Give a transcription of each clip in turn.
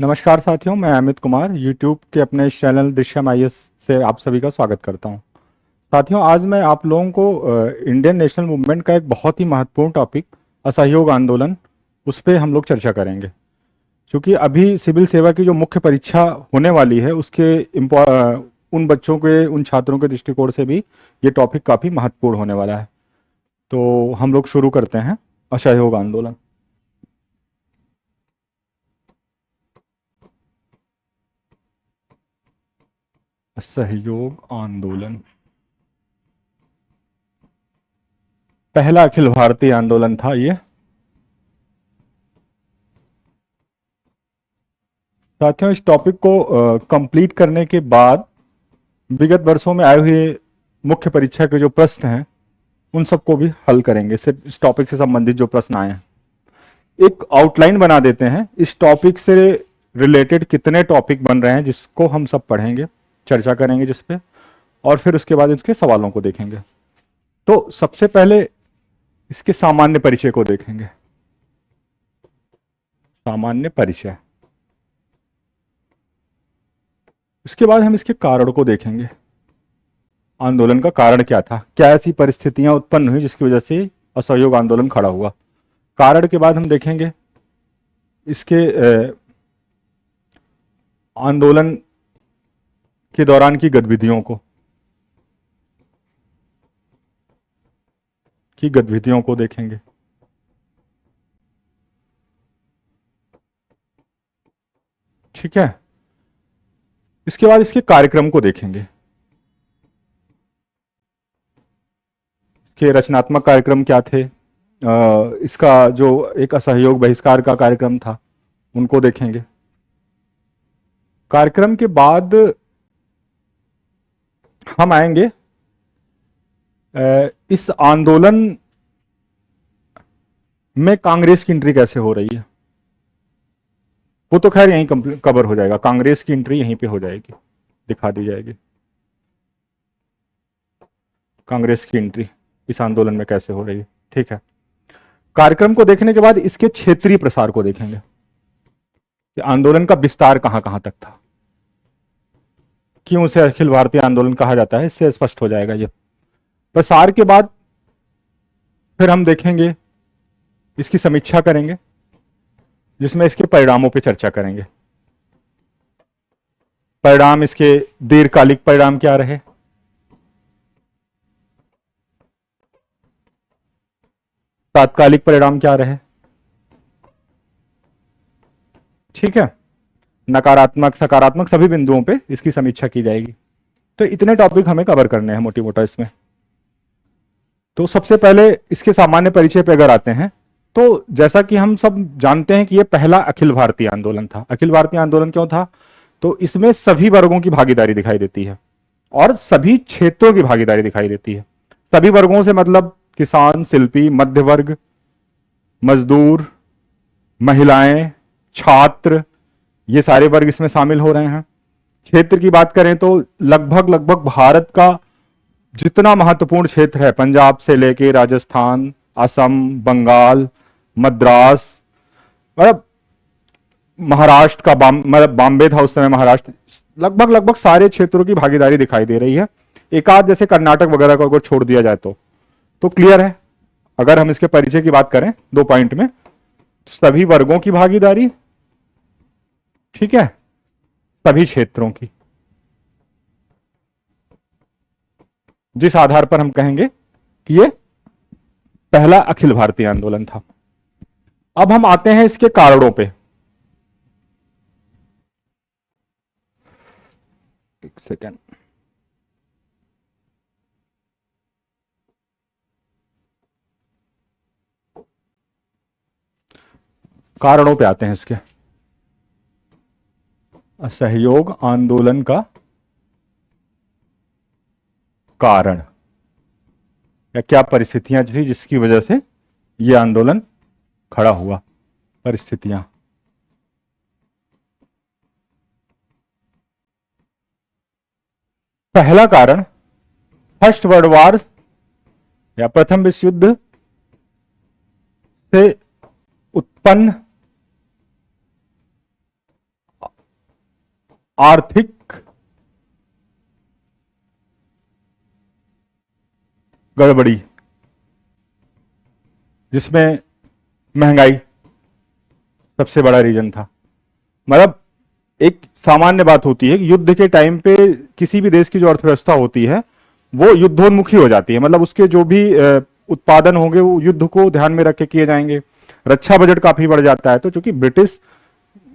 नमस्कार साथियों, मैं अमित कुमार यूट्यूब के अपने इस चैनल दृश्यम आईएएस से आप सभी का स्वागत करता हूं। साथियों, आज मैं आप लोगों को इंडियन नेशनल मूवमेंट का एक बहुत ही महत्वपूर्ण टॉपिक असहयोग आंदोलन उस पर हम लोग चर्चा करेंगे। क्योंकि अभी सिविल सेवा की जो मुख्य परीक्षा होने वाली है उसके उन बच्चों के उन छात्रों के दृष्टिकोण से भी ये टॉपिक काफ़ी महत्वपूर्ण होने वाला है। तो हम लोग शुरू करते हैं असहयोग आंदोलन। असहयोग आंदोलन पहला अखिल भारतीय आंदोलन था ये। साथियों, इस टॉपिक को कंप्लीट करने के बाद विगत वर्षों में आए हुए मुख्य परीक्षा के जो प्रश्न हैं उन सबको भी हल करेंगे। सिर्फ इस टॉपिक से संबंधित जो प्रश्न आए हैं एक आउटलाइन बना देते हैं। इस टॉपिक से रिलेटेड कितने टॉपिक बन रहे हैं जिसको हम सब पढ़ेंगे, चर्चा करेंगे जिस पे, और फिर उसके बाद इसके सवालों को देखेंगे। तो सबसे पहले इसके सामान्य परिचय को देखेंगे। सामान्य परिचय, इसके बाद हम इसके कारण को देखेंगे। आंदोलन का कारण क्या था, क्या ऐसी परिस्थितियां उत्पन्न हुई जिसकी वजह से असहयोग आंदोलन खड़ा हुआ। कारण के बाद हम देखेंगे इसके आंदोलन के दौरान की गतिविधियों को देखेंगे। ठीक है, इसके बाद इसके कार्यक्रम को देखेंगे कि रचनात्मक कार्यक्रम क्या थे। इसका जो एक असहयोग बहिष्कार का कार्यक्रम था उनको देखेंगे। कार्यक्रम के बाद हम आएंगे इस आंदोलन में कांग्रेस की एंट्री कैसे हो रही है। वो तो खैर यहीं कवर हो जाएगा, कांग्रेस की एंट्री यहीं पे हो जाएगी, दिखा दी जाएगी कांग्रेस की एंट्री इस आंदोलन में कैसे हो रही है। ठीक है, कार्यक्रम को देखने के बाद इसके क्षेत्रीय प्रसार को देखेंगे कि आंदोलन का विस्तार कहां कहां तक था, क्यों उसे अखिल भारतीय आंदोलन कहा जाता है, इससे स्पष्ट हो जाएगा ये। प्रसार के बाद फिर हम देखेंगे, इसकी समीक्षा करेंगे जिसमें इसके परिणामों पर चर्चा करेंगे। परिणाम, इसके दीर्घकालिक परिणाम क्या रहे, तात्कालिक परिणाम क्या रहे। ठीक है, नकारात्मक सकारात्मक सभी बिंदुओं पे इसकी समीक्षा की जाएगी। तो इतने टॉपिक हमें कवर करने हैं मोटी मोटा इसमें। तो सबसे पहले इसके सामान्य परिचय पे अगर आते हैं तो जैसा कि हम सब जानते हैं कि यह पहला अखिल भारतीय आंदोलन था। अखिल भारतीय आंदोलन क्यों था, तो इसमें सभी वर्गों की भागीदारी दिखाई देती है और सभी क्षेत्रों की भागीदारी दिखाई देती है। सभी वर्गों से मतलब किसान, शिल्पी, मध्य वर्ग, मजदूर, महिलाएं, छात्र, ये सारे वर्ग इसमें शामिल हो रहे हैं। क्षेत्र की बात करें तो लगभग लगभग भारत का जितना महत्वपूर्ण क्षेत्र है, पंजाब से लेके राजस्थान, असम, बंगाल, मद्रास, मतलब महाराष्ट्र का मतलब बॉम्बे था उस समय महाराष्ट्र, लगभग लगभग सारे क्षेत्रों की भागीदारी दिखाई दे रही है। एक आध जैसे कर्नाटक वगैरह को अगर छोड़ दिया जाए तो क्लियर है। अगर हम इसके परिचय की बात करें 2 पॉइंट में, तो सभी वर्गों की भागीदारी, ठीक है, सभी क्षेत्रों की, जिस आधार पर हम कहेंगे कि ये पहला अखिल भारतीय आंदोलन था। अब हम आते हैं इसके कारणों पे। एक सेकेंड, कारणों पे आते हैं इसके। असहयोग आंदोलन का कारण या क्या परिस्थितियां थी जिसकी वजह से यह आंदोलन खड़ा हुआ। परिस्थितियां, पहला कारण फर्स्ट वर्ल्ड वॉर या प्रथम विश्व युद्ध से उत्पन्न आर्थिक गड़बड़ी, जिसमें महंगाई सबसे बड़ा रीजन था। मतलब एक सामान्य बात होती है कि युद्ध के टाइम पे किसी भी देश की जो अर्थव्यवस्था होती है वो युद्धोन्मुखी हो जाती है। मतलब उसके जो भी उत्पादन होंगे वो युद्ध को ध्यान में रख के किए जाएंगे। रक्षा बजट काफी बढ़ जाता है। तो चूंकि ब्रिटिश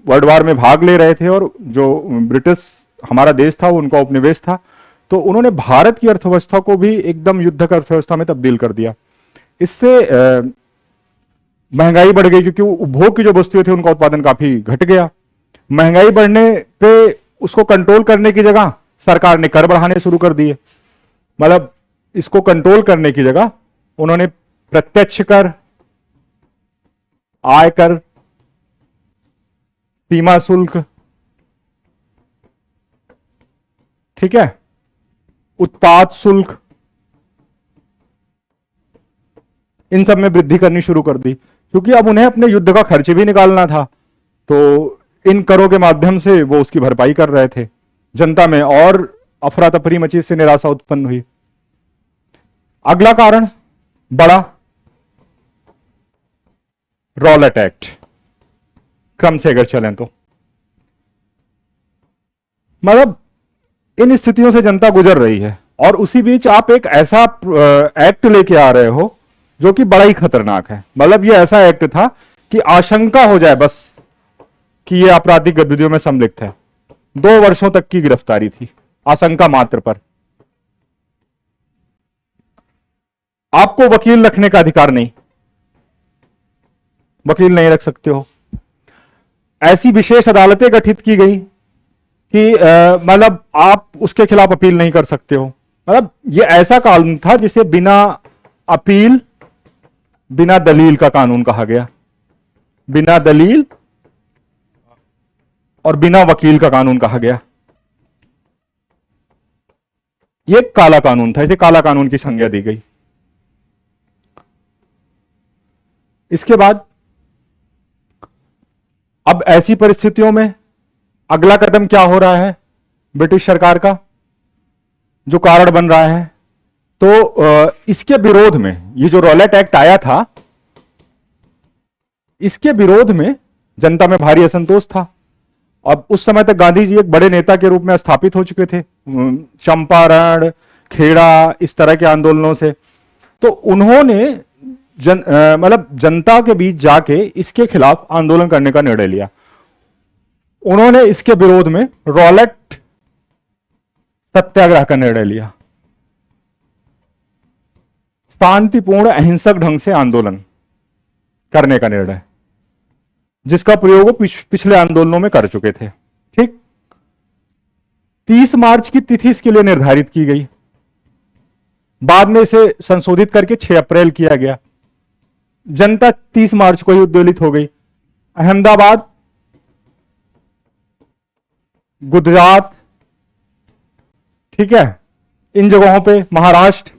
वर्ल्ड वार में भाग ले रहे थे और जो ब्रिटिश हमारा देश था वो उनका उपनिवेश था, तो उन्होंने भारत की अर्थव्यवस्था को भी एकदम युद्धक अर्थव्यवस्था में तब्दील कर दिया। इससे महंगाई बढ़ गई, क्योंकि उपभोग की जो वस्तुएं थी उनका उत्पादन काफी घट गया। महंगाई बढ़ने पे उसको कंट्रोल करने की जगह सरकार ने कर बढ़ाने शुरू कर दिए। मतलब इसको कंट्रोल करने की जगह उन्होंने प्रत्यक्ष कर, आयकर, सीमा शुल्क, ठीक है, उत्पाद शुल्क, इन सब में वृद्धि करनी शुरू कर दी। क्योंकि अब उन्हें अपने युद्ध का खर्च भी निकालना था, तो इन करों के माध्यम से वो उसकी भरपाई कर रहे थे। जनता में और अफरा तफरी मची, इससे निराशा उत्पन्न हुई। अगला कारण बड़ा, रॉलेट एक्ट। क्रम से अगर चलें तो मतलब इन स्थितियों से जनता गुजर रही है, और उसी बीच आप एक ऐसा एक्ट लेके आ रहे हो जो कि बड़ा ही खतरनाक है। मतलब ये ऐसा एक्ट था कि आशंका हो जाए बस कि ये आपराधिक गतिविधियों में संलिप्त है। 2 वर्षों तक की गिरफ्तारी थी आशंका मात्र पर। आपको वकील रखने का अधिकार नहीं, वकील नहीं रख सकते हो। ऐसी विशेष अदालतें गठित की गई कि मतलब आप उसके खिलाफ अपील नहीं कर सकते हो। मतलब ये ऐसा कानून था जिसे बिना अपील, बिना दलील का कानून कहा गया। बिना दलील और बिना वकील का कानून कहा गया। यह काला कानून था, इसे काला कानून की संज्ञा दी गई। इसके बाद अब ऐसी परिस्थितियों में अगला कदम क्या हो रहा है ब्रिटिश सरकार का, जो कारण बन रहा है। तो इसके विरोध में ये जो रॉलेट एक्ट आया था, इसके विरोध में जनता में भारी असंतोष था। अब उस समय तक गांधी जी एक बड़े नेता के रूप में स्थापित हो चुके थे, चंपारण, खेड़ा, इस तरह के आंदोलनों से। तो उन्होंने मतलब जनता के बीच जाके इसके खिलाफ आंदोलन करने का निर्णय लिया। उन्होंने इसके विरोध में रॉलेट सत्याग्रह का निर्णय लिया। शांतिपूर्ण अहिंसक ढंग से आंदोलन करने का निर्णय, जिसका प्रयोग वो पिछले आंदोलनों में कर चुके थे। ठीक, 30 मार्च की तिथि इसके लिए निर्धारित की गई। बाद में इसे संशोधित करके 6 अप्रैल किया गया। जनता 30 मार्च को ही उद्वेलित हो गई। अहमदाबाद, गुजरात, ठीक है, इन जगहों पे, महाराष्ट्र,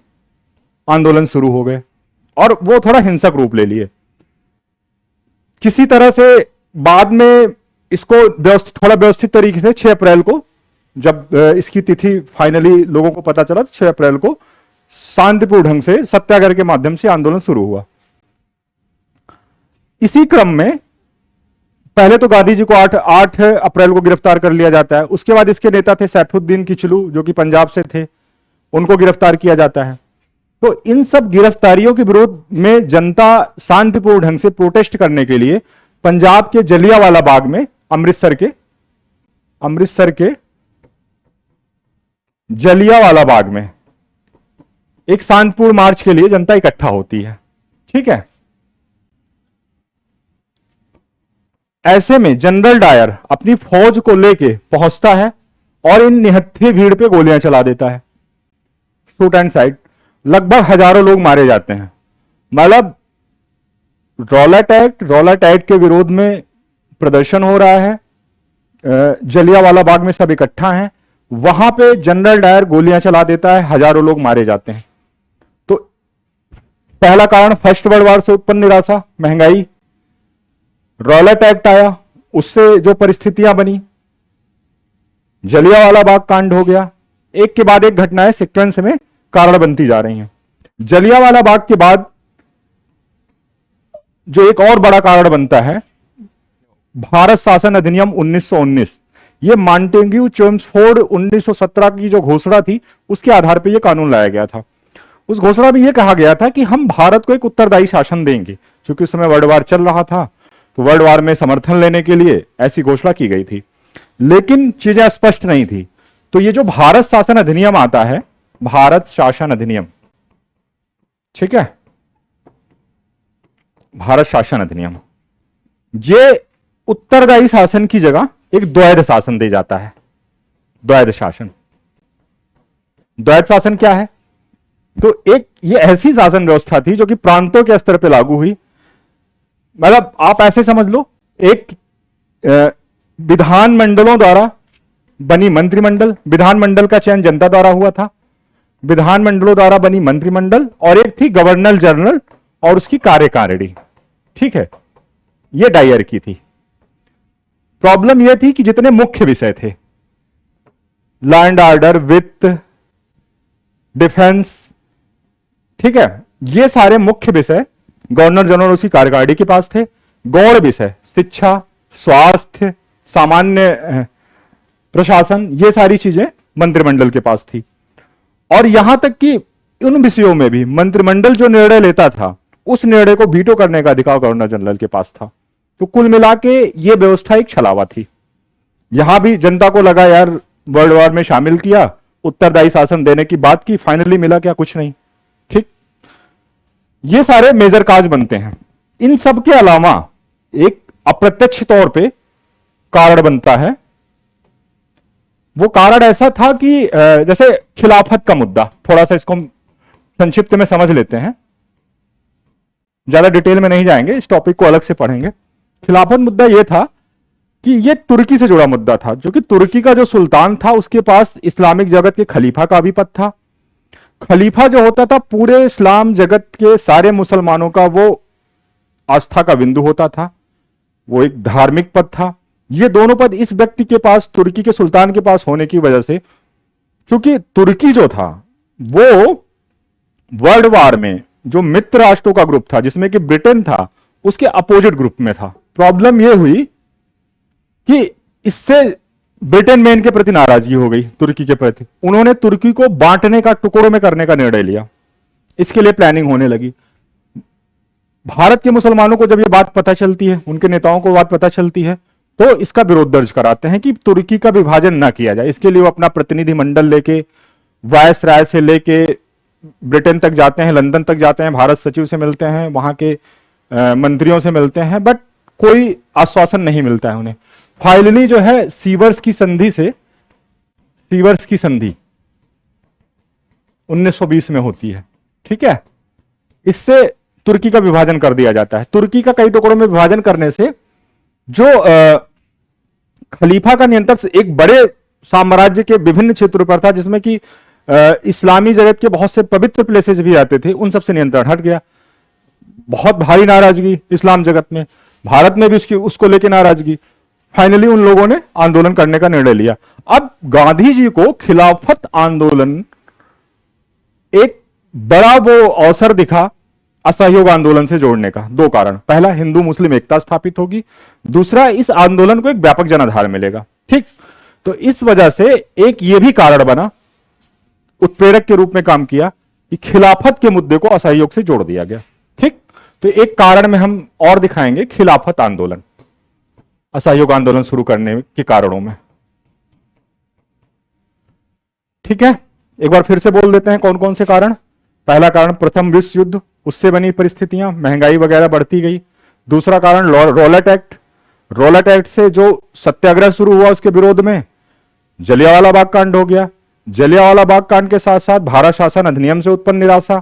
आंदोलन शुरू हो गए और वो थोड़ा हिंसक रूप ले लिए। किसी तरह से बाद में इसको थोड़ा व्यवस्थित तरीके से 6 अप्रैल को, जब इसकी तिथि फाइनली लोगों को पता चला, तो 6 अप्रैल को शांतिपूर्ण ढंग से सत्याग्रह के माध्यम से आंदोलन शुरू हुआ। इसी क्रम में पहले तो गांधी जी को 8 अप्रैल को गिरफ्तार कर लिया जाता है। उसके बाद इसके नेता थे सैफुद्दीन किचलू, जो कि पंजाब से थे, उनको गिरफ्तार किया जाता है। तो इन सब गिरफ्तारियों के विरोध में जनता शांतिपूर्ण ढंग से प्रोटेस्ट करने के लिए पंजाब के जलियांवाला बाग में, अमृतसर के जलियांवाला बाग में एक शांतिपूर्ण मार्च के लिए जनता इकट्ठा होती है। ठीक है, ऐसे में जनरल डायर अपनी फौज को लेके पहुंचता है और इन निहत्थे भीड़ पे गोलियां चला देता है, शूट एंड साइड। लगभग हजारों लोग मारे जाते हैं। मतलब रॉलेट एक्ट के विरोध में प्रदर्शन हो रहा है, जलियांवाला बाग में सब इकट्ठा हैं, वहां पे जनरल डायर गोलियां चला देता है, हजारों लोग मारे जाते हैं। तो पहला कारण फर्स्ट वर्ल्ड वॉर से उत्पन्न निराशा, महंगाई। रॉलेट एक्ट आया, उससे जो परिस्थितियां बनी, जलियांवाला बाग कांड हो गया, एक के बाद एक घटनाएं सीक्वेंस में कारण बनती जा रही हैं। जलियांवाला बाग के बाद जो एक और बड़ा कारण बनता है, भारत शासन अधिनियम 1919। ये मॉन्टेग्यू चेम्सफोर्ड 1917 की जो घोषणा थी उसके आधार पर यह कानून लाया गया था। उस घोषणा में यह कहा गया था कि हम भारत को एक उत्तरदायी शासन देंगे, क्योंकि उस समय वर्ल्ड वार चल रहा था, तो वर्ल्ड वार में समर्थन लेने के लिए ऐसी घोषणा की गई थी, लेकिन चीजें स्पष्ट नहीं थी। तो ये जो भारत शासन अधिनियम आता है, भारत शासन अधिनियम, ठीक है, भारत शासन अधिनियम, ये उत्तरदायी शासन की जगह एक द्वैध शासन दे जाता है। द्वैध शासन, द्वैध शासन क्या है? तो एक ये ऐसी शासन व्यवस्था थी जो कि प्रांतों के स्तर पर लागू हुई। मतलब आप ऐसे समझ लो, एक विधानमंडलों द्वारा बनी मंत्रिमंडल, विधानमंडल का चयन जनता द्वारा हुआ था, विधानमंडलों द्वारा बनी मंत्रिमंडल, और एक थी गवर्नर जनरल और उसकी कार्यकारिणी, ठीक है, यह डायर की थी। प्रॉब्लम यह थी कि जितने मुख्य विषय थे, लॉ एंड ऑर्डर, वित्त, डिफेंस, ठीक है, ये सारे मुख्य विषय गवर्नर जनरल उसकी कार्यकारिणी के पास थे। गौण विषय, शिक्षा, स्वास्थ्य, सामान्य प्रशासन, ये सारी चीजें मंत्रिमंडल के पास थी। और यहां तक कि उन विषयों में भी मंत्रिमंडल जो निर्णय लेता था, उस निर्णय को वीटो करने का अधिकार गवर्नर जनरल के पास था। तो कुल मिला के ये व्यवस्था एक छलावा थी। यहां भी जनता को लगा यार वर्ल्ड वॉर में शामिल किया, उत्तरदायी शासन देने की बात की, फाइनली मिला क्या? कुछ नहीं। ठीक, ये सारे मेजर काज बनते हैं। इन सब के अलावा एक अप्रत्यक्ष तौर पे कारण बनता है। वो कारण ऐसा था कि जैसे खिलाफत का मुद्दा, थोड़ा सा इसको हम संक्षिप्त में समझ लेते हैं, ज्यादा डिटेल में नहीं जाएंगे, इस टॉपिक को अलग से पढ़ेंगे। खिलाफत मुद्दा यह था कि यह तुर्की से जुड़ा मुद्दा था, जो कि तुर्की का जो सुल्तान था उसके पास इस्लामिक जगत के खलीफा का आधिपत्य था। खलीफा जो होता था पूरे इस्लाम जगत के सारे मुसलमानों का वो आस्था का बिंदु होता था, वो एक धार्मिक पद था। ये दोनों पद इस व्यक्ति के पास, तुर्की के सुल्तान के पास होने की वजह से, क्योंकि तुर्की जो था वो वर्ल्ड वार में जो मित्र राष्ट्रों का ग्रुप था, जिसमें कि ब्रिटेन था, उसके अपोजिट ग्रुप में था। प्रॉब्लम यह हुई कि इससे ब्रिटेन में इनके प्रति नाराजगी हो गई, तुर्की के प्रति। उन्होंने तुर्की को बांटने का, टुकड़ों में करने का निर्णय लिया। इसके लिए प्लानिंग होने लगी। भारत के मुसलमानों को जब यह बात पता चलती है, उनके नेताओं को बात पता चलती है, तो इसका विरोध दर्ज कराते हैं कि तुर्की का विभाजन ना किया जाए। इसके लिए वो अपना प्रतिनिधिमंडल लेके, वायसराय से लेके ब्रिटेन तक जाते हैं, लंदन तक जाते हैं, भारत सचिव से मिलते हैं, वहां के मंत्रियों से मिलते हैं, बट कोई आश्वासन नहीं मिलता है उन्हें। फाइनली जो है सीवर्स की संधि से, सीवर्स की संधि 1920 में होती है, ठीक है। इससे तुर्की का विभाजन कर दिया जाता है। तुर्की का कई टुकड़ों में विभाजन करने से जो खलीफा का नियंत्रण एक बड़े साम्राज्य के विभिन्न क्षेत्रों पर था, जिसमें कि इस्लामी जगत के बहुत से पवित्र प्लेसेस भी आते थे, उन सब से नियंत्रण हट गया। बहुत भारी नाराजगी इस्लाम जगत में, भारत में भी उसको लेकर नाराजगी। फाइनली उन लोगों ने आंदोलन करने का निर्णय लिया। अब गांधी जी को खिलाफत आंदोलन एक बड़ा वो अवसर दिखा असहयोग आंदोलन से जोड़ने का। दो कारण, पहला हिंदू मुस्लिम एकता स्थापित होगी, दूसरा इस आंदोलन को एक व्यापक जनाधार मिलेगा। ठीक, तो इस वजह से एक ये भी कारण बना, उत्प्रेरक के रूप में काम किया कि खिलाफत के मुद्दे को असहयोग से जोड़ दिया गया। ठीक, तो एक कारण में हम और दिखाएंगे खिलाफत आंदोलन, असहयोग आंदोलन शुरू करने के कारणों में। ठीक है, एक बार फिर से बोल देते हैं कौन कौन से कारण। पहला कारण प्रथम विश्व युद्ध, उससे बनी परिस्थितियां, महंगाई वगैरह बढ़ती गई। दूसरा कारण रॉलेट एक्ट, रॉलेट एक्ट से जो सत्याग्रह शुरू हुआ उसके विरोध में जलियांवाला बाग कांड हो गया। जलियांवाला बाग कांड के साथ साथ भारत शासन अधिनियम से उत्पन्न निराशा,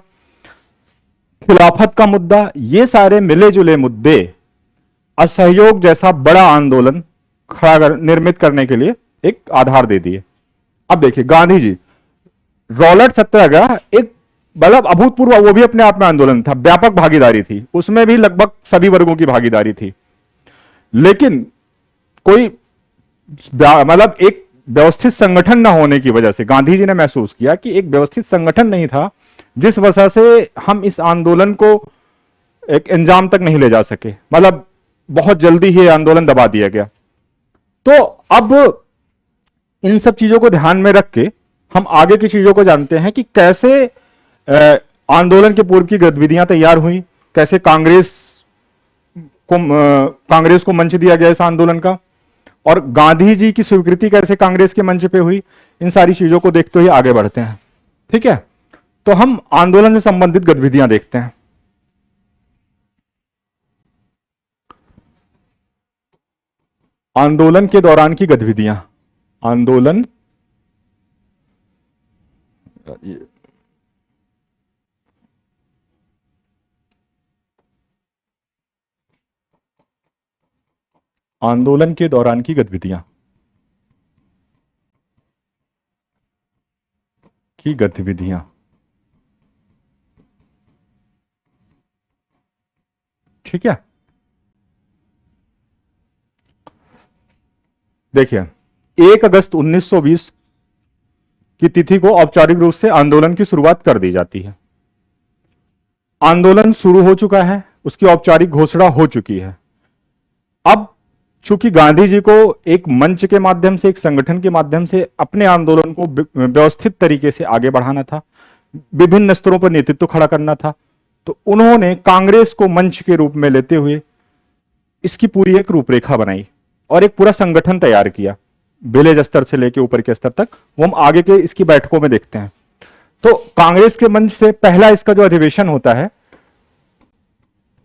खिलाफत का मुद्दा, ये सारे मिले जुले मुद्दे असहयोग जैसा बड़ा आंदोलन निर्मित करने के लिए एक आधार दे दिए। अब देखिए गांधी जी, रॉलेट सत्याग्रह एक मतलब अभूतपूर्व, वो भी अपने आप में आंदोलन था, व्यापक भागीदारी थी, उसमें भी लगभग सभी वर्गों की भागीदारी थी। लेकिन कोई मतलब एक व्यवस्थित संगठन न होने की वजह से गांधी जी ने महसूस किया कि एक व्यवस्थित संगठन नहीं था, जिस वजह से हम इस आंदोलन को एक अंजाम तक नहीं ले जा सके, मतलब बहुत जल्दी ही आंदोलन दबा दिया गया। तो अब इन सब चीजों को ध्यान में रख के हम आगे की चीजों को जानते हैं कि कैसे आंदोलन के पूर्व की गतिविधियां तैयार हुई, कैसे कांग्रेस को मंच दिया गया इस आंदोलन का, और गांधी जी की स्वीकृति कैसे कांग्रेस के मंच पे हुई। इन सारी चीजों को देखते हुए आगे बढ़ते हैं। ठीक है, तो हम आंदोलन से संबंधित गतिविधियां देखते हैं। आंदोलन के दौरान की गतिविधियां, आंदोलन आंदोलन के दौरान की गतिविधियां ठीक है। देखिए, 1 अगस्त 1920 की तिथि को औपचारिक रूप से आंदोलन की शुरुआत कर दी जाती है। आंदोलन शुरू हो चुका है, उसकी औपचारिक घोषणा हो चुकी है। अब चूंकि गांधी जी को एक मंच के माध्यम से, एक संगठन के माध्यम से अपने आंदोलन को व्यवस्थित तरीके से आगे बढ़ाना था, विभिन्न स्तरों पर नेतृत्व खड़ा करना था, तो उन्होंने कांग्रेस को मंच के रूप में लेते हुए इसकी पूरी एक रूपरेखा बनाई और एक पूरा संगठन तैयार किया, विलेज स्तर से लेकर ऊपर के स्तर तक। वो हम आगे के इसकी बैठकों में देखते हैं। तो कांग्रेस के मंच से पहला इसका जो अधिवेशन होता है,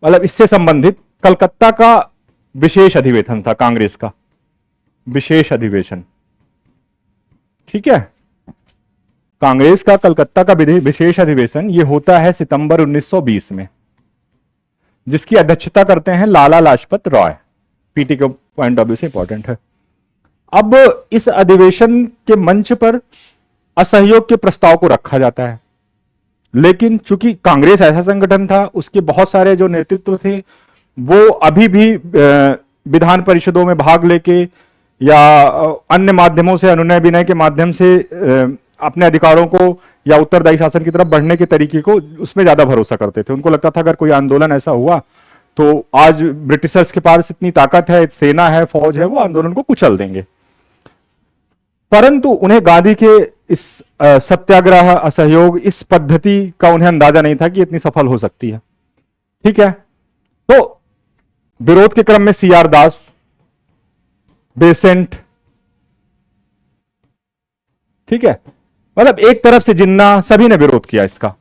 मतलब इससे संबंधित कलकत्ता का विशेष अधिवेशन था, कांग्रेस का विशेष अधिवेशन। ठीक है, कांग्रेस का कलकत्ता का विशेष अधिवेशन ये होता है सितंबर 1920 में, जिसकी अध्यक्षता करते हैं लाला लाजपत राय। पीटी के पॉइंट ऑफ व्यू से इंपॉर्टेंट है। अब इस अधिवेशन के मंच पर असहयोग के प्रस्ताव को रखा जाता है, लेकिन चूंकि कांग्रेस ऐसा संगठन था, उसके बहुत सारे जो नेतृत्व थे वो अभी भी विधान परिषदों में भाग लेके या अन्य माध्यमों से, अनुनय विनय के माध्यम से अपने अधिकारों को या उत्तरदायी शासन की तरफ बढ़ने के तरीके को, उसमें ज्यादा भरोसा करते थे। उनको लगता था अगर कोई आंदोलन ऐसा हुआ तो आज ब्रिटिशर्स के पास इतनी ताकत है, सेना है, फौज है, वो आंदोलन को कुचल देंगे। परंतु उन्हें गांधी के इस सत्याग्रह, असहयोग, इस पद्धति का उन्हें अंदाजा नहीं था कि इतनी सफल हो सकती है। ठीक है, तो विरोध के क्रम में सीआर दास, बेसेंट, ठीक है, मतलब एक तरफ से जिन्ना, सभी ने विरोध किया इसका।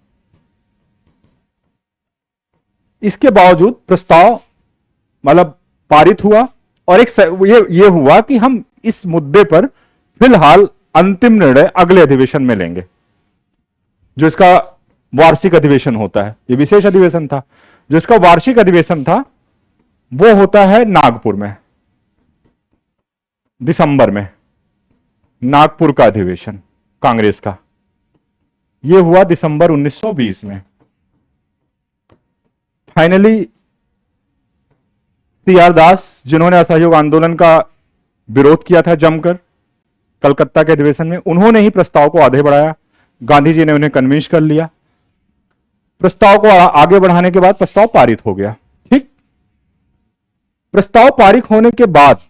इसके बावजूद प्रस्ताव मतलब पारित हुआ और एक ये हुआ कि हम इस मुद्दे पर फिलहाल अंतिम निर्णय अगले अधिवेशन में लेंगे, जो इसका वार्षिक अधिवेशन होता है। ये विशेष अधिवेशन था। जो इसका वार्षिक अधिवेशन था वो होता है नागपुर में, दिसंबर में। नागपुर का अधिवेशन कांग्रेस का ये हुआ दिसंबर 1920 में। फाइनली सीआर दास, जिन्होंने असहयोग आंदोलन का विरोध किया था जमकर कलकत्ता के अधिवेशन में, उन्होंने ही प्रस्ताव को आगे बढ़ाया। गांधी जी ने उन्हें कन्विंस कर लिया। प्रस्ताव को आगे बढ़ाने के बाद प्रस्ताव पारित हो गया। ठीक, प्रस्ताव पारित होने के बाद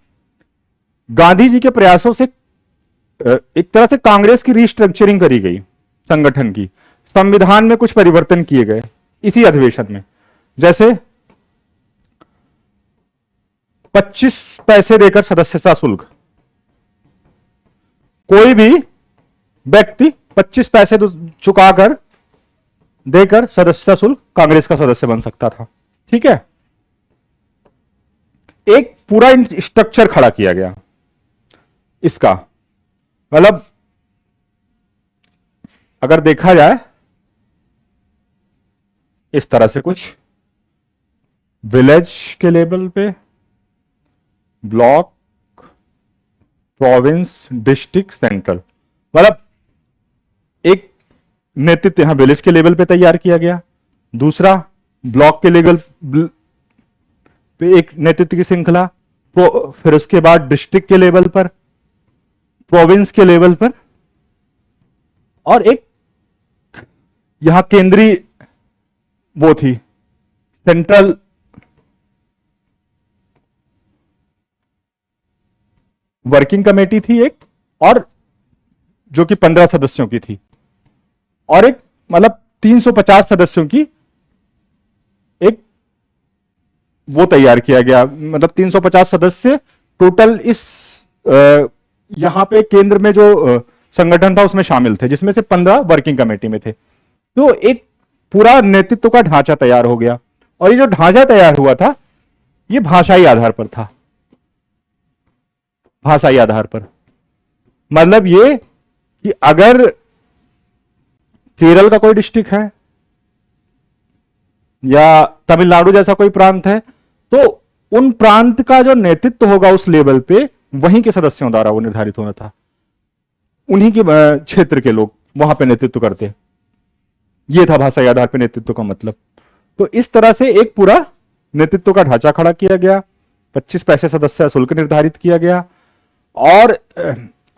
गांधी जी के प्रयासों से एक तरह से कांग्रेस की रिस्ट्रक्चरिंग करी गई, संगठन की। संविधान में कुछ परिवर्तन किए गए इसी अधिवेशन में, जैसे 25 पैसे देकर सदस्यता शुल्क। कोई भी व्यक्ति 25 पैसे चुकाकर देकर सदस्यता शुल्क कांग्रेस का सदस्य बन सकता था। ठीक है, एक पूरा स्ट्रक्चर खड़ा किया गया इसका। मतलब अगर देखा जाए इस तरह से कुछ विलेज के लेवल पे, ब्लॉक, प्रोविंस, डिस्ट्रिक्ट, सेंट्रल, मतलब एक नेतृत्व यहां विलेज के लेवल पे तैयार किया गया। दूसरा ब्लॉक के लेवल पे एक नेतृत्व की श्रृंखला, फिर उसके बाद डिस्ट्रिक्ट के लेवल पर, प्रोविंस के लेवल पर, और एक यहां केंद्रीय वो थी, सेंट्रल वर्किंग कमेटी थी एक, और जो कि 15 सदस्यों की थी, और एक मतलब 350 सदस्यों की एक वो तैयार किया गया, मतलब 350 सदस्य टोटल इस यहां पे केंद्र में जो संगठन था उसमें शामिल थे, जिसमें से 15 वर्किंग कमेटी में थे। तो एक पूरा नेतृत्व का ढांचा तैयार हो गया, और ये जो ढांचा तैयार हुआ था ये भाषाई आधार पर था। भाषाई आधार पर मतलब ये कि अगर केरल का कोई डिस्ट्रिक्ट है या तमिलनाडु जैसा कोई प्रांत है, तो उन प्रांत का जो नेतृत्व होगा उस लेवल पे वहीं के सदस्यों द्वारा वो निर्धारित होना था, उन्हीं के क्षेत्र के लोग वहां पे नेतृत्व करते। ये था भाषाई आधार पर नेतृत्व का मतलब। तो इस तरह से एक पूरा नेतृत्व का ढांचा खड़ा किया गया, 25 पैसे सदस्य शुल्क निर्धारित किया गया, और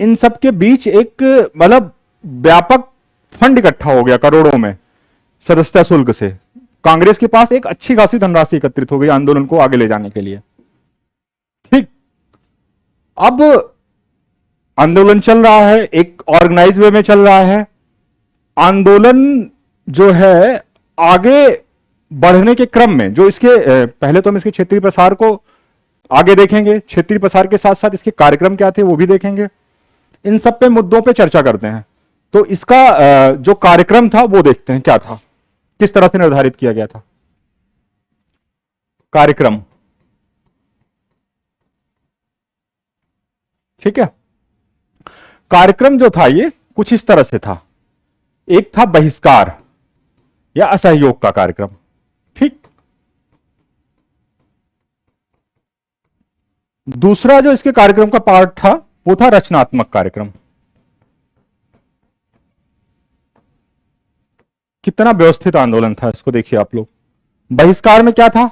इन सब के बीच एक मतलब व्यापक फंड इकट्ठा हो गया करोड़ों में सदस्यता शुल्क से। कांग्रेस के पास एक अच्छी खासी धनराशि एकत्रित हो गई आंदोलन को आगे ले जाने के लिए। ठीक, अब आंदोलन चल रहा है, एक ऑर्गेनाइज वे में चल रहा है। आंदोलन जो है आगे बढ़ने के क्रम में, जो इसके पहले तो हम इसके क्षेत्रीय प्रसार को आगे देखेंगे, क्षेत्रीय प्रसार के साथ साथ इसके कार्यक्रम क्या थे वो भी देखेंगे, इन सब पे मुद्दों पे चर्चा करते हैं। तो इसका जो कार्यक्रम था वो देखते हैं क्या था, किस तरह से निर्धारित किया गया था कार्यक्रम। ठीक है, कार्यक्रम जो था ये कुछ इस तरह से था। एक था बहिष्कार या असहयोग का कार्यक्रम। ठीक, दूसरा जो इसके कार्यक्रम का पार्ट था वो था रचनात्मक कार्यक्रम। कितना व्यवस्थित आंदोलन था इसको देखिए आप लोग। बहिष्कार में क्या था?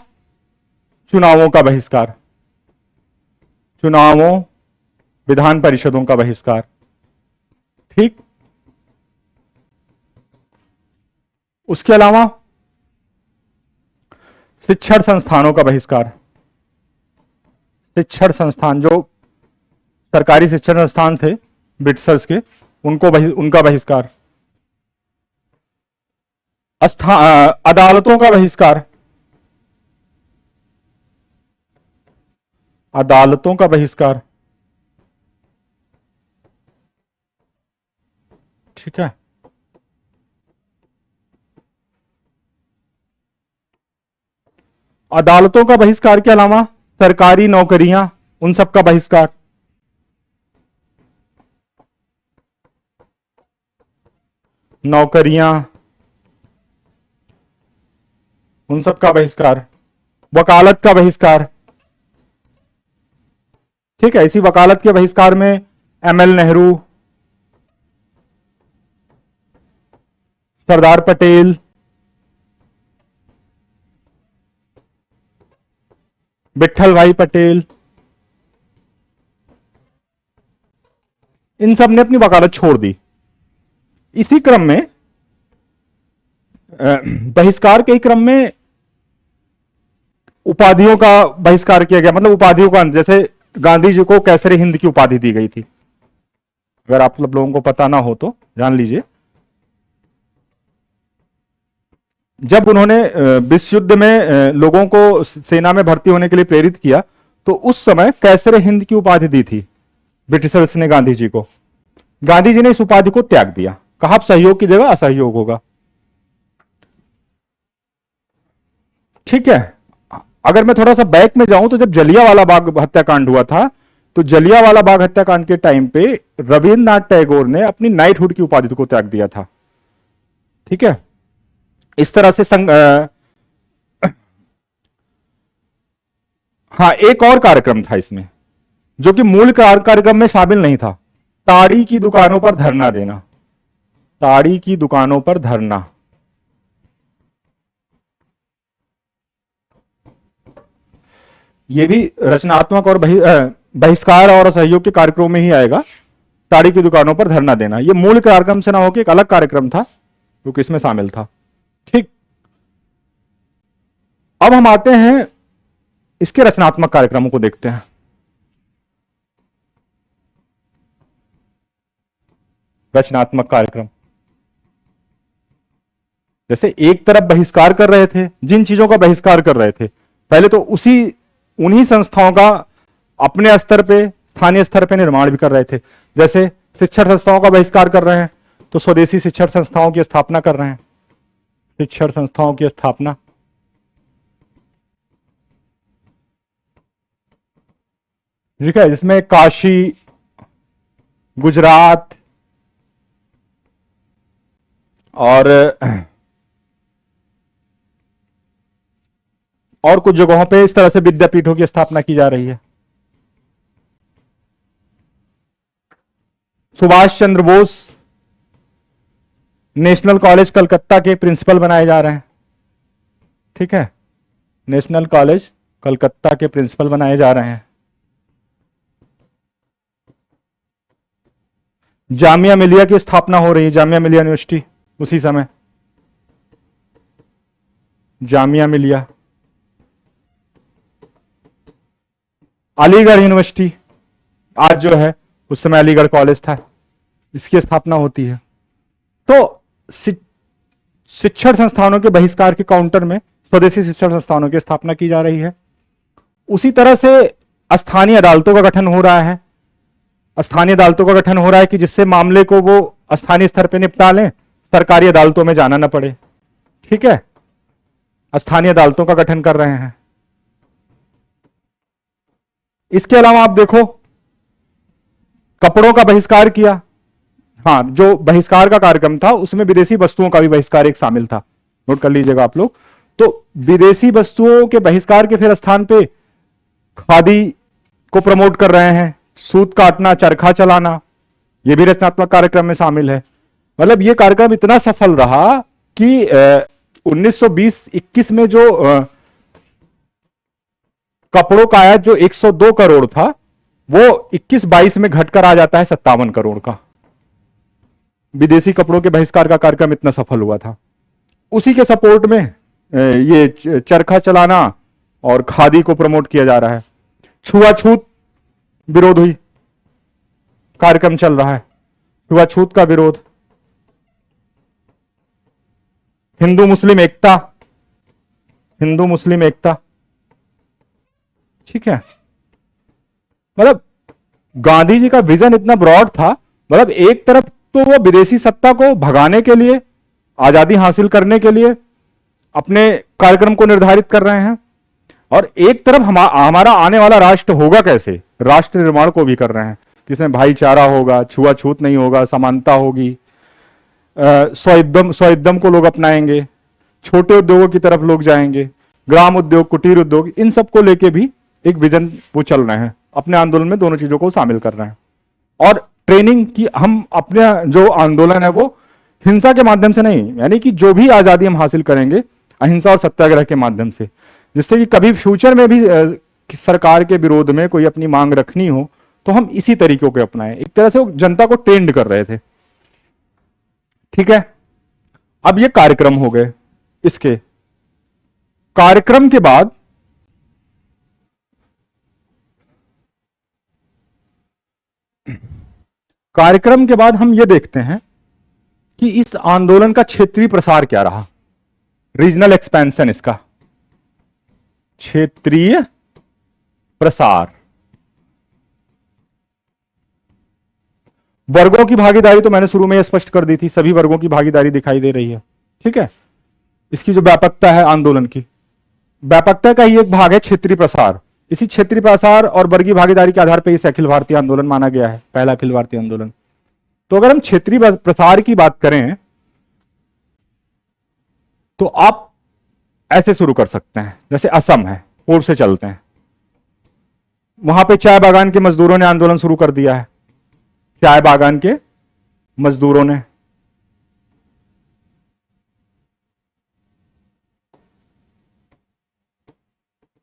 चुनावों का बहिष्कार, चुनावों, विधान परिषदों का बहिष्कार। ठीक, उसके अलावा शिक्षण संस्थानों का बहिष्कार। शिक्षण संस्थान, जो सरकारी शिक्षण संस्थान थे ब्रिटिशर्स के, उनका बहिष्कार। अदालतों का बहिष्कार, अदालतों का बहिष्कार। ठीक है, अदालतों का बहिष्कार के अलावा सरकारी नौकरियां, उन सब का बहिष्कार। नौकरियां, उन सब का बहिष्कार। वकालत का बहिष्कार। ठीक है, इसी वकालत के बहिष्कार में एमएल नेहरू, सरदार पटेल, विट्ठल भाई पटेल, इन सब ने अपनी वकालत छोड़ दी। इसी क्रम में बहिष्कार के क्रम में उपाधियों का बहिष्कार किया गया। मतलब उपाधियों का, जैसे गांधी जी को कैसरे हिंद की उपाधि दी गई थी, अगर आप लोगों को पता ना हो तो जान लीजिए। जब उन्होंने विश्व युद्ध में लोगों को सेना में भर्ती होने के लिए प्रेरित किया, तो उस समय कैसरे हिंद की उपाधि दी थी ब्रिटिशर्स ने गांधी जी को। गांधी जी ने इस उपाधि को त्याग दिया, कहा अब सहयोग की जगह असहयोग होगा। ठीक है, अगर मैं थोड़ा सा बैक में जाऊं तो जब जलियांवाला बाग हत्याकांड हुआ था, तो जलियांवाला बाग हत्याकांड के टाइम पे रविन्द्रनाथ टैगोर ने अपनी नाइटहुड की उपाधि को त्याग दिया था। ठीक है, इस तरह से हाँ, एक और कार्यक्रम था इसमें जो कि मूल कार्यक्रम में शामिल नहीं था। ताड़ी की दुकानों पर धरना देना। ताड़ी की दुकानों पर धरना, ये भी रचनात्मक और बहिष्कार और सहयोग के कार्यक्रमों में ही आएगा। ताड़ी की दुकानों पर धरना देना। ये मूल कार्यक्रम से ना होकर एक अलग कार्यक्रम था जो कि इसमें शामिल था। ठीक, अब हम आते हैं इसके रचनात्मक कार्यक्रमों को देखते हैं। रचनात्मक कार्यक्रम, जैसे एक तरफ बहिष्कार कर रहे थे, जिन चीजों का बहिष्कार कर रहे थे, पहले तो उन्हीं संस्थाओं का अपने स्तर पे, स्थानीय स्तर पे निर्माण भी कर रहे थे। जैसे शिक्षण संस्थाओं का बहिष्कार कर रहे हैं तो स्वदेशी शिक्षण संस्थाओं की स्थापना कर रहे हैं। शिक्षण संस्थाओं की स्थापना, ठीक है, जिसमें काशी, गुजरात और कुछ जगहों पे इस तरह से विद्यापीठों की स्थापना की जा रही है। सुभाष चंद्र बोस नेशनल कॉलेज कलकत्ता के प्रिंसिपल बनाए जा रहे हैं। ठीक है, नेशनल कॉलेज कलकत्ता के प्रिंसिपल बनाए जा रहे हैं। जामिया मिलिया की स्थापना हो रही है, जामिया मिलिया यूनिवर्सिटी उसी समय, जामिया मिलिया। अलीगढ़ यूनिवर्सिटी आज जो है, उस समय अलीगढ़ कॉलेज था, इसकी स्थापना होती है। तो शिक्षण संस्थानों के बहिष्कार के काउंटर में स्वदेशी शिक्षण संस्थानों की स्थापना की जा रही है। उसी तरह से स्थानीय अदालतों का गठन हो रहा है। स्थानीय अदालतों का गठन हो रहा है कि जिससे मामले को वो स्थानीय स्तर पर निपटा लें, सरकारी अदालतों में जाना ना पड़े। ठीक है, स्थानीय अदालतों का गठन कर रहे हैं। इसके अलावा आप देखो, कपड़ों का बहिष्कार किया। हाँ, जो बहिष्कार का कार्यक्रम था उसमें विदेशी वस्तुओं का भी बहिष्कार एक शामिल था, नोट कर लीजिएगा आप लोग। तो विदेशी वस्तुओं के बहिष्कार के फिर स्थान पे खादी को प्रमोट कर रहे हैं, सूत काटना, चरखा चलाना, यह भी रचनात्मक कार्यक्रम में शामिल है। मतलब यह कार्यक्रम इतना सफल रहा कि 1920-21 में जो कपड़ों का आयात जो 102 करोड़ था, वो 21-22 में घटकर आ जाता है 57 करोड़ का। विदेशी कपड़ों के बहिष्कार का कार्यक्रम इतना सफल हुआ था। उसी के सपोर्ट में ये चरखा चलाना और खादी को प्रमोट किया जा रहा है। छुआछूत विरोध हुई कार्यक्रम चल रहा है, छुआछूत का विरोध। हिंदू मुस्लिम एकता, हिंदू मुस्लिम एकता। ठीक है, मतलब गांधी जी का विजन इतना ब्रॉड था। मतलब एक तरफ तो वो विदेशी सत्ता को भगाने के लिए, आजादी हासिल करने के लिए अपने कार्यक्रम को निर्धारित कर रहे हैं, और एक तरफ हमारा आने वाला राष्ट्र होगा कैसे, राष्ट्र निर्माण को भी कर रहे हैं, जिसमें भाईचारा होगा, छुआछूत नहीं होगा, समानता होगी, स्वउद्यम को लोग अपनाएंगे, छोटे उद्योगों की तरफ लोग जाएंगे, ग्राम उद्योग, कुटीर उद्योग, इन सबको लेके भी एक विजन वो चल रहे हैं। अपने आंदोलन में दोनों चीजों को शामिल कर रहे हैं। और ट्रेनिंग की, हम अपने जो आंदोलन है वो हिंसा के माध्यम से नहीं, यानी कि जो भी आजादी हम हासिल करेंगे अहिंसा और सत्याग्रह के माध्यम से, जिससे कि कभी फ्यूचर में भी सरकार के विरोध में कोई अपनी मांग रखनी हो तो हम इसी तरीकों को अपनाएं। एक तरह से वो जनता को ट्रेंड कर रहे थे। ठीक है, अब ये कार्यक्रम हो गए। इसके कार्यक्रम के बाद हम ये देखते हैं कि इस आंदोलन का क्षेत्रीय प्रसार क्या रहा, रीजनल एक्सपेंशन, इसका क्षेत्रीय प्रसार। वर्गों की भागीदारी तो मैंने शुरू में स्पष्ट कर दी थी, सभी वर्गों की भागीदारी दिखाई दे रही है। ठीक है, इसकी जो व्यापकता है आंदोलन की, व्यापकता का ही एक भाग है क्षेत्रीय प्रसार। इसी क्षेत्रीय प्रसार और वर्गीय भागीदारी के आधार पर इस अखिल भारतीय आंदोलन माना गया है, पहला अखिल भारतीय आंदोलन। तो अगर हम क्षेत्रीय प्रसार की बात करें तो आप ऐसे शुरू कर सकते हैं, जैसे असम है, पूर्व से चलते हैं, वहां पे चाय बागान के मजदूरों ने आंदोलन शुरू कर दिया है। चाय बागान के मजदूरों ने,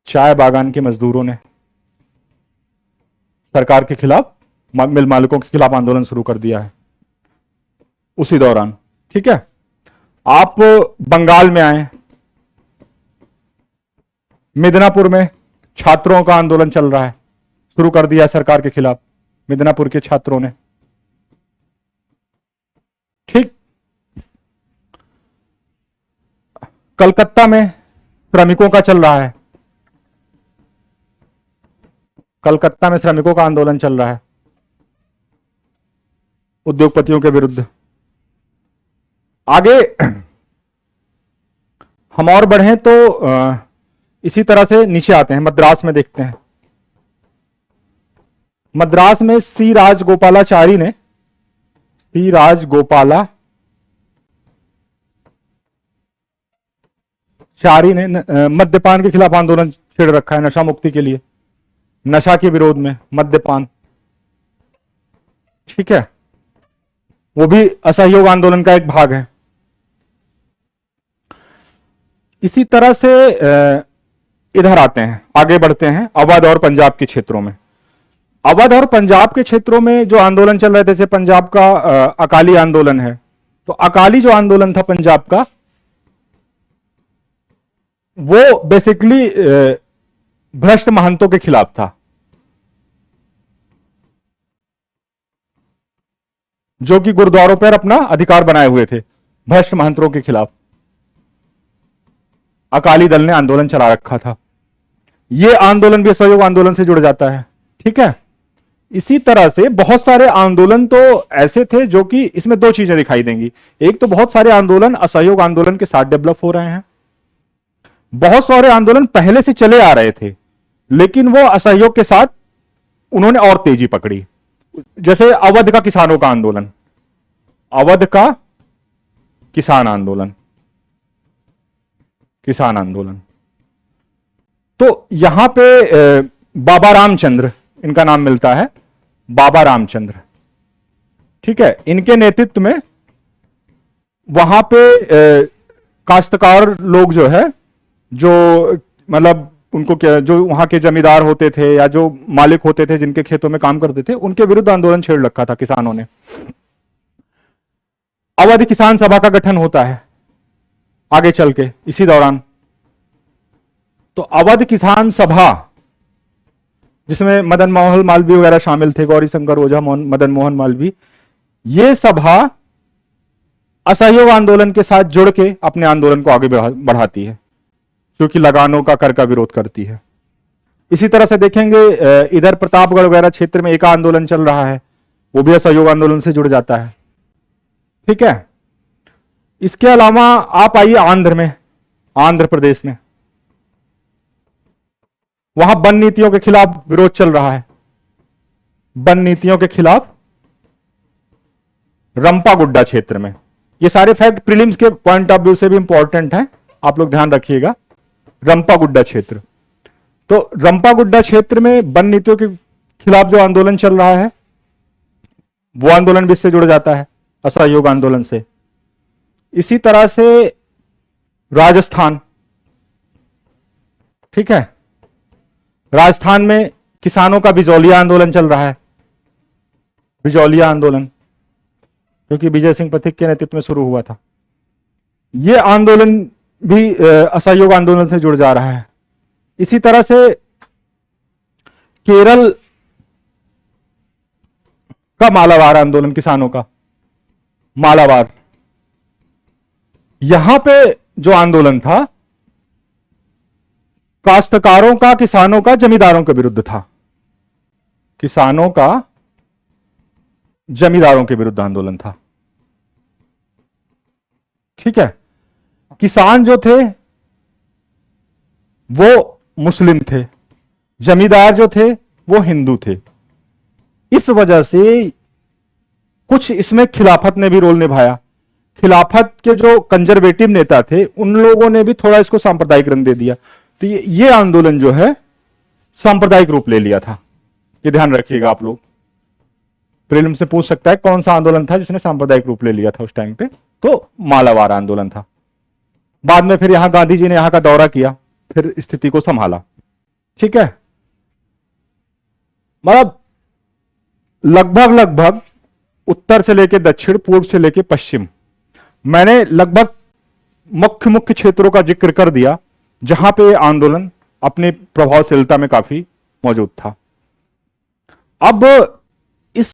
चाय बागान के मजदूरों ने सरकार के खिलाफ मिल मालिकों के खिलाफ आंदोलन शुरू कर दिया है उसी दौरान। ठीक है, आप बंगाल में आए, मिदनापुर में छात्रों का आंदोलन चल रहा है, शुरू कर दिया सरकार के खिलाफ मिदनापुर के छात्रों ने। ठीक, कलकत्ता में श्रमिकों का चल रहा है, कलकत्ता में श्रमिकों का आंदोलन चल रहा है उद्योगपतियों के विरुद्ध। आगे हम और बढ़ें तो इसी तरह से नीचे आते हैं, मद्रास में देखते हैं। मद्रास में सी राजगोपालाचारी ने मद्यपान के खिलाफ आंदोलन छेड़ रखा है, नशा मुक्ति के लिए, नशा के विरोध में मद्यपान। ठीक है, वो भी असहयोग आंदोलन का एक भाग है। इसी तरह से इधर आते हैं, आगे बढ़ते हैं अवध और पंजाब के क्षेत्रों में। अवध और पंजाब के क्षेत्रों में जो आंदोलन चल रहे थे, जैसे पंजाब का अकाली आंदोलन है, तो अकाली जो आंदोलन था पंजाब का, वो बेसिकली भ्रष्ट महंतों के खिलाफ था, जो कि गुरुद्वारों पर अपना अधिकार बनाए हुए थे। भ्रष्ट महंतों के खिलाफ अकाली दल ने आंदोलन चला रखा था। यह आंदोलन भी असहयोग आंदोलन से जुड़ जाता है। ठीक है, इसी तरह से बहुत सारे आंदोलन तो ऐसे थे जो कि इसमें दो चीजें दिखाई देंगी। एक तो बहुत सारे आंदोलन असहयोग आंदोलन के साथ डेवलप हो रहे हैं, बहुत सारे आंदोलन पहले से चले आ रहे थे लेकिन वो असहयोग के साथ उन्होंने और तेजी पकड़ी। जैसे अवध का किसानों का आंदोलन, अवध का किसान आंदोलन, तो यहां पे बाबा रामचंद्र इनका नाम मिलता है, बाबा रामचंद्र। ठीक है, इनके नेतृत्व में वहां पे काश्तकार लोग जो है, जो मतलब उनको क्या, जो वहां के जमींदार होते थे या जो मालिक होते थे जिनके खेतों में काम करते थे, उनके विरुद्ध आंदोलन छेड़ रखा था किसानों ने। अवध किसान सभा का गठन होता है आगे चल के इसी दौरान। तो अवध किसान सभा, जिसमें मदन मोहन मालवीय वगैरह शामिल थे, गौरी शंकर ओझा, मदन मोहन मालवीय, ये सभा असहयोग आंदोलन के साथ जुड़ के अपने आंदोलन को आगे बढ़ाती है, क्योंकि लगानों का कर का विरोध करती है। इसी तरह से देखेंगे इधर प्रतापगढ़ वगैरह क्षेत्र में एक आंदोलन चल रहा है, वो भी असहयोग आंदोलन से जुड़ जाता है। ठीक है, इसके अलावा आप आइए आंध्र में, आंध्र प्रदेश में, वहां वन नीतियों के खिलाफ विरोध चल रहा है। वन नीतियों के खिलाफ रंपागुड्डा क्षेत्र में। ये सारे फैक्ट प्रीलिम्स के पॉइंट ऑफ व्यू से भी इंपॉर्टेंट हैं, आप लोग ध्यान रखिएगा। रंपागुड्डा क्षेत्र, तो रंपागुड्डा क्षेत्र में वन नीतियों के खिलाफ जो आंदोलन चल रहा है, वो आंदोलन भी इससे जुड़ जाता है, असहयोग आंदोलन से। इसी तरह से राजस्थान, ठीक है, राजस्थान में किसानों का बिजौलिया आंदोलन चल रहा है। बिजौलिया आंदोलन, क्योंकि विजय सिंह पथिक के नेतृत्व में शुरू हुआ था। यह आंदोलन भी असहयोग आंदोलन से जुड़ जा रहा है। इसी तरह से केरल का मालाबार आंदोलन, किसानों का मालाबार, यहां पे जो आंदोलन था काश्तकारों का, किसानों का जमींदारों के विरुद्ध था। किसानों का जमींदारों के विरुद्ध आंदोलन था। ठीक है, किसान जो थे वो मुस्लिम थे, जमींदार जो थे वो हिंदू थे। इस वजह से कुछ इसमें खिलाफत ने भी रोल निभाया। खिलाफत के जो कंजर्वेटिव नेता थे उन लोगों ने भी थोड़ा इसको सांप्रदायिक रंग दे दिया। तो ये आंदोलन जो है सांप्रदायिक रूप ले लिया था। ये ध्यान रखिएगा आप लोग, प्रीलिम्स से पूछ सकता है कौन सा आंदोलन था जिसने सांप्रदायिक रूप ले लिया था उस टाइम पे। तो मालाबार आंदोलन था। बाद में फिर यहां गांधी जी ने यहां का दौरा किया, फिर स्थिति को संभाला। ठीक है, मतलब लगभग लगभग उत्तर से लेकर दक्षिण, पूर्व से लेकर पश्चिम, मैंने लगभग मुख्य मुख्य क्षेत्रों का जिक्र कर दिया जहां पे आंदोलन अपनी प्रभावशीलता में काफी मौजूद था। अब इस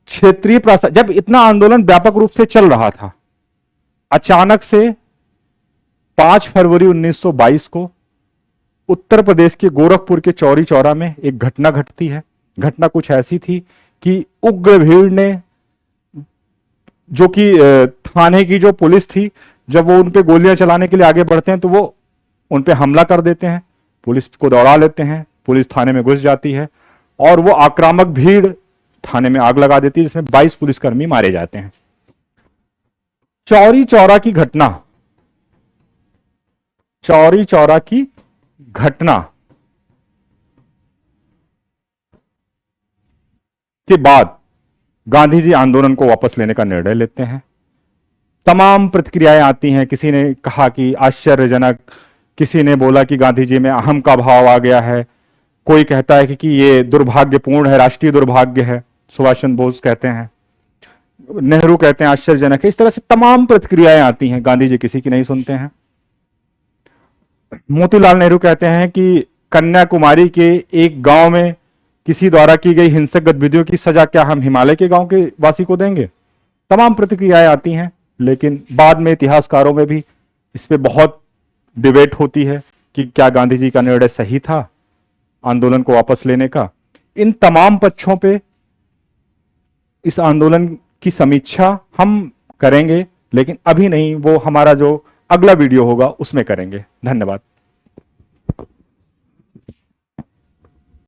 क्षेत्रीय प्रशासन, जब इतना आंदोलन व्यापक रूप से चल रहा था, अचानक से 5 फरवरी 1922 को उत्तर प्रदेश के गोरखपुर के चौरी चौरा में एक घटना घटती है। घटना कुछ ऐसी थी कि उग्र भीड़ ने, जो कि थाने की जो पुलिस थी, जब वो उन पे गोलियां चलाने के लिए आगे बढ़ते हैं तो वो उन पे हमला कर देते हैं, पुलिस को दौड़ा लेते हैं, पुलिस थाने में घुस जाती है और वो आक्रामक भीड़ थाने में आग लगा देती है, जिसमें 22 पुलिसकर्मी मारे जाते हैं। चौरी चौरा की घटना, चौरी चौरा की घटना के बाद गांधी जी आंदोलन को वापस लेने का निर्णय लेते हैं। तमाम प्रतिक्रियाएं आती हैं, किसी ने कहा कि आश्चर्यजनक, किसी ने बोला कि गांधी जी में अहम का भाव आ गया है, कोई कहता है कि ये दुर्भाग्यपूर्ण है, राष्ट्रीय दुर्भाग्य है, सुभाष चंद्र बोस कहते हैं, नेहरू कहते हैं आश्चर्यजनक है। इस तरह से तमाम प्रतिक्रियाएं आती हैं, गांधी जी किसी की नहीं सुनते हैं। मोतीलाल नेहरू कहते हैं कि कन्याकुमारी के एक गांव में किसी द्वारा की गई हिंसक गतिविधियों की सजा क्या हम हिमालय के गांव के वासी को देंगे। तमाम प्रतिक्रियाएं आती हैं, लेकिन बाद में इतिहासकारों में भी इस पे बहुत डिबेट होती है कि क्या गांधी जी का निर्णय सही था आंदोलन को वापस लेने का। इन तमाम पक्षों पे इस आंदोलन की समीक्षा हम करेंगे, लेकिन अभी नहीं, वो हमारा जो अगला वीडियो होगा उसमें करेंगे। धन्यवाद।